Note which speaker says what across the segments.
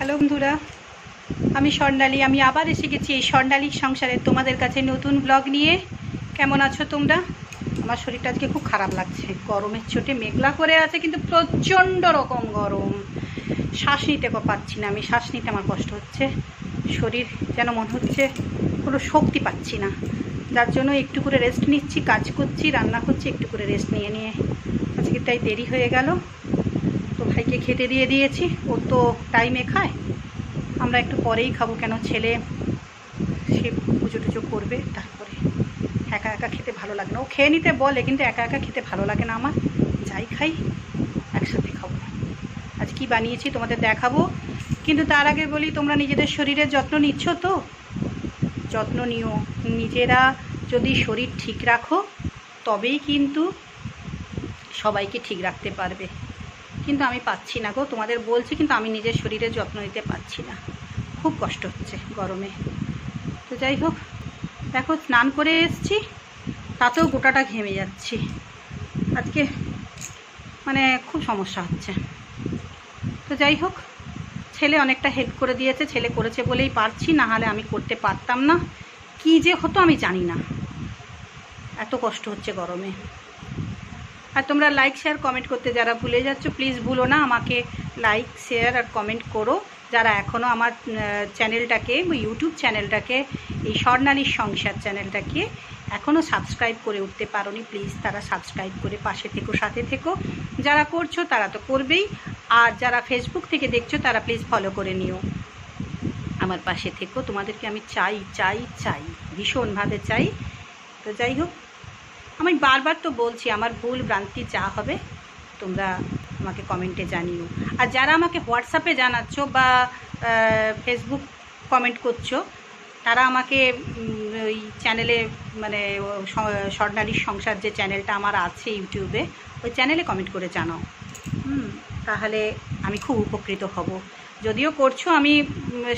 Speaker 1: Hello বন্ধুরা, আমি স্বর্ণালী। আমি আবার এসে গেছি এই স্বর্ণালীর সংসারে তোমাদের কাছে নতুন ব্লগ নিয়ে। কেমন আছো তোমরা? আমার শরীরটা আজকে খুব খারাপ লাগছে, গরমের চোটে মেঘলা করে আছে, কিন্তু প্রচণ্ড রকম গরম। শ্বাস নিতে পারছি না, আমি শ্বাস নিতে আমার কষ্ট হচ্ছে। শরীর যেন মনে হচ্ছে কোনো শক্তি পাচ্ছি না, যার জন্য একটু করে রেস্ট নিচ্ছি, কাজ করছি, রান্না করছি, একটু করে রেস্ট নিয়ে নিয়ে আজকে তাই দেরি হয়ে গেল। তো ভাইকে খেতে দিয়ে দিয়েছি, ও তো টাইমে খায়, আমরা একটু পরেই খাবো। কেন, ছেলে সে পুজো টুজো করবে, তারপরে একা একা খেতে ভালো লাগে না। ও খেয়ে নিতে বলে, কিন্তু একা একা খেতে ভালো লাগে না আমার। যাই খাই একসাথে খাবো। আজ কি বানিয়েছি তোমাদের দেখাবো, কিন্তু তার আগে বলি, তোমরা নিজেদের শরীরের যত্ন নিচ্ছ তো? যত্ন নিও। নিজেরা যদি শরীর ঠিক রাখো তবেই কিন্তু সবাইকে ঠিক রাখতে পারবে। কিন্তু আমি পাচ্ছি না গো, তোমাদের বলছি, কিন্তু আমি নিজের শরীরের যত্ন নিতে পারছি না, খুব কষ্ট হচ্ছে গরমে। তো যাই হোক, দেখো স্নান করে এসেছি, তাতেও গোটাটা ঘেমে যাচ্ছি আজকে, মানে খুব সমস্যা হচ্ছে। তো যাই হোক, ছেলে অনেকটা হেল্প করে দিয়েছে, ছেলে করেছে বলেই পারছি, না হলে আমি করতে পারতাম না। কী যে হতো আমি জানি না, এত কষ্ট হচ্ছে গরমে। আর তোমরা লাইক শেয়ার কমেন্ট করতে যারা ভুলে যাচ্ছ, প্লিজ ভুলো না, আমাকে লাইক শেয়ার আর কমেন্ট করো। যারা এখনও আমার চ্যানেলটাকে, ইউটিউব চ্যানেলটাকে, এই স্বর্ণালীর সংসার চ্যানেলটাকে এখনও সাবস্ক্রাইব করে উঠতে পারোনি, প্লিজ তারা সাবস্ক্রাইব করে পাশে থেকো, সাথে থেকো। যারা করছো তারা তো করবেই, আর যারা ফেসবুক থেকে দেখছো তারা প্লিজ ফলো করে নিও, আমার পাশে থেকো। তোমাদেরকে আমি চাই চাই চাই, ভীষণভাবে চাই। তো যাই হোক, আমি বারবার তো বলছি, আমার ভুল ভ্রান্তি যা হবে তোমরা আমাকে কমেন্টে জানিও। আর যারা আমাকে হোয়াটসঅ্যাপে জানাচ্ছ বা ফেসবুক কমেন্ট করছো, তারা আমাকে ওই চ্যানেলে, মানে স্বর্ণালীর সংসার যে চ্যানেলটা আমার আছে ইউটিউবে, ওই চ্যানেলে কমেন্ট করে জানাও। তাহলে আমি খুব উপকৃত হব। যদিও করছো, আমি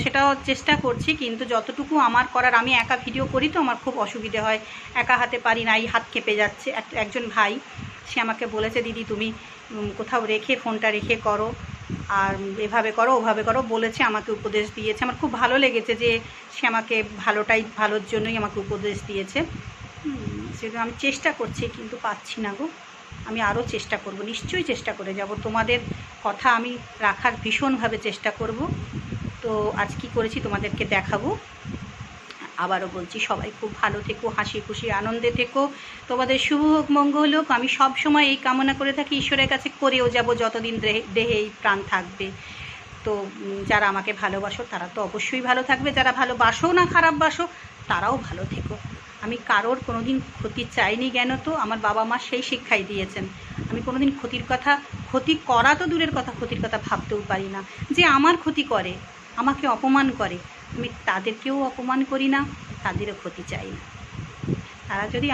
Speaker 1: সেটাও চেষ্টা করছি, কিন্তু যতটুকু আমার করার, আমি একা ভিডিও করি তো আমার খুব অসুবিধে হয়, একা হাতে পারি না, এই হাত কেঁপে যাচ্ছে। একজন ভাই, সে আমাকে বলেছে, দিদি তুমি কোথাও রেখে, ফোনটা রেখে করো, আর এভাবে করো ওভাবে করো বলেছে, আমাকে উপদেশ দিয়েছে। আমার খুব ভালো লেগেছে যে সে আমাকে ভালোর জন্যই আমাকে উপদেশ দিয়েছে। সেটা আমি চেষ্টা করছি, কিন্তু পাচ্ছি না গো। আমি আরও চেষ্টা করব, নিশ্চয়ই চেষ্টা করে যাব, তোমাদের কথা আমি রাখার ভীষণভাবে চেষ্টা করব। তো আজ কী করেছি তোমাদেরকে দেখাবো। আবারও বলছি, সবাই খুব ভালো থেকো, হাসি খুশি আনন্দে থেকো, তোমাদের শুভ হোক, মঙ্গল হোক। আমি সব সময় এই কামনা করে থাকি, ঈশ্বরের কাছে করেও যাব যতদিন দেহে এই প্রাণ থাকবে। তো যারা আমাকে ভালোবাসো তারা তো অবশ্যই ভালো থাকবে, যারা ভালোবাসো না, খারাপ বাসো, তারাও ভালো থেকো। আমি কারোর কোনো দিন ক্ষতি চাইনি, জ্ঞান তো আমার বাবা মা সেই শিক্ষাই দিয়েছেন। আমি কোনো দিন ক্ষতি করা তো দূরের কথা, ক্ষতির কথা ভাবতেও পারি না। যে আমার ক্ষতি করে, আমাকে অপমান করে, আমি তাদেরকেও অপমান করি না, তাদেরও ক্ষতি চাই না। তারা যদি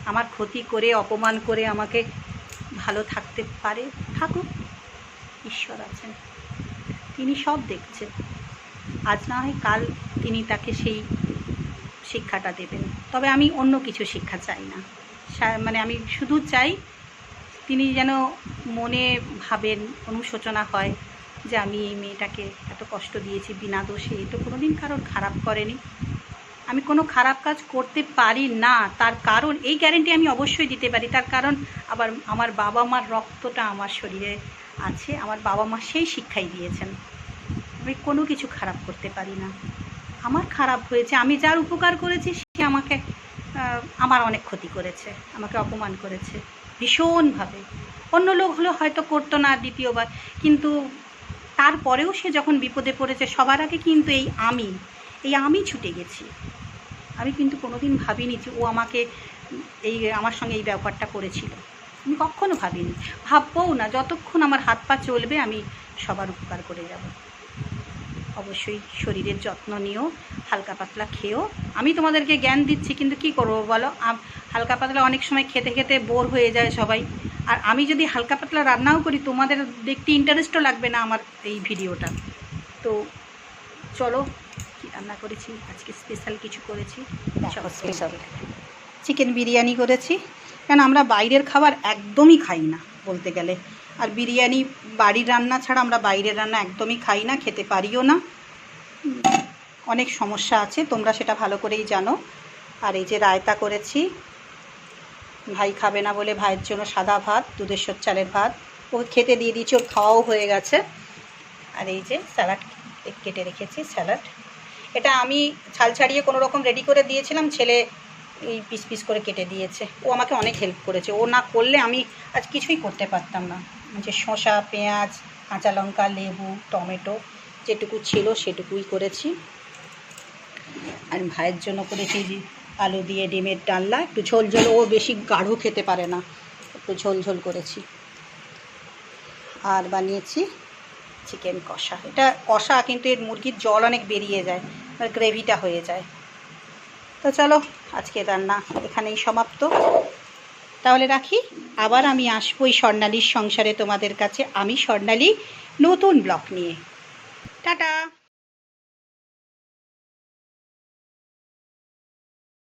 Speaker 1: আমার ক্ষতি করে, অপমান করে আমাকে ভালো থাকতে পারে, থাকুক, ঈশ্বর আছেন, তিনি সব দেখছেন। আজ না হয় কাল তিনি তাকে সেই শিক্ষাটা দেবেন। তবে আমি অন্য কিছু শিক্ষা চাই না, মানে আমি শুধু চাই তিনি যেন মনে ভাবেন, অনুশোচনা হয় যে আমি এই মেয়েটাকে এত কষ্ট দিয়েছি বিনা দোষে, তো কোনো দিন কারোর খারাপ করেনি, আমি কোনো খারাপ কাজ করতে পারি না। তার কারণ, এই গ্যারেন্টি আমি অবশ্যই দিতে পারি, তার কারণ আবার আমার বাবা মার রক্তটা আমার শরীরে আছে, আমার বাবা মা সেই শিক্ষাই দিয়েছেন। আমি কোনো কিছু খারাপ করতে পারি না। আমার খারাপ হয়েছে, আমি যার উপকার করেছি সে আমাকে আমার অনেক ক্ষতি করেছে, আমাকে অপমান করেছে ভীষণভাবে। অন্য লোক হলে হয়তো করতো না দ্বিতীয়বার, কিন্তু তারপরেও সে যখন বিপদে পড়েছে, সবার আগে কিন্তু এই আমি ছুটে গেছি। আমি কিন্তু কোনোদিন ভাবিনি যে ও আমাকে আমার সঙ্গে এই ব্যাপারটা করেছিল, আমি কখনো ভাবিনি, ভাববও না। যতক্ষণ আমার হাত পা চলবে আমি সবার উপকার করে যাব। অবশ্যই শরীরের যত্ন নিও, হালকা পাতলা খেও। আমি তোমাদেরকে জ্ঞান দিচ্ছি, কিন্তু কি করবো বলো, হালকা পাতলা অনেক সময় খেতে খেতে বোর হয়ে যায় সবাই। আর আমি যদি হালকা পাতলা রান্নাও করি, তোমাদের দেখতে ইন্টারেস্টও লাগবে না আমার এই ভিডিওটা। তো চলো, কি রান্না করেছি আজকে, স্পেশাল কিছু করেছি, স্পেশাল চিকেন বিরিয়ানি করেছি। কারণ আমরা বাইরের খাবার একদমই খাই না বলতে গেলে, আর বিরিয়ানি বাড়ির রান্না ছাড়া আমরা বাইরের রান্না একদমই খাই না, খেতে পারিও না। অনেক সমস্যা আছে, তোমরা সেটা ভালো করেই জানো। আর এই যে রায়তা করেছি, ভাই খাবে না বলে ভাইয়ের জন্য সাদা ভাত, দুধেশ্বর চালের ভাত, ওকে খেতে দিয়ে দিয়েছি, ওর খাওয়াও হয়ে গেছে। আর এই যে স্যালাড কেটে রেখেছি, স্যালাড। এটা আমি ছাল ছাড়িয়ে কোনো রকম রেডি করে দিয়েছিলাম, ছেলে এই পিস পিস করে কেটে দিয়েছে। ও আমাকে অনেক হেল্প করেছে, ও না করলে আমি আজ কিছুই করতে পারতাম না। যে শসা, পেঁয়াজ, কাঁচা লঙ্কা, লেবু, টমেটো যেটুকু ছিল সেটুকুই করেছি। আর ভাইয়ের জন্য করেছি যে আলু দিয়ে ডিমের ডালনা, একটু ঝোল ঝোল, ও বেশি গাঢ় খেতে পারে না, একটু ঝোল ঝোল করেছি। আর বানিয়েছি চিকেন কষা। এটা কষা কিন্তু এর মুরগির জল অনেক বেরিয়ে যায়, আর গ্রেভিটা হয়ে যায়। তো চলো আজকে রান্না এখানেই সমাপ্ত, তাহলে রাখি। আবার আমি আসবো এই স্বর্ণালীর সংসারে তোমাদের কাছে, আমি স্বর্ণালী নতুন ব্লগ নিয়ে। টাটা।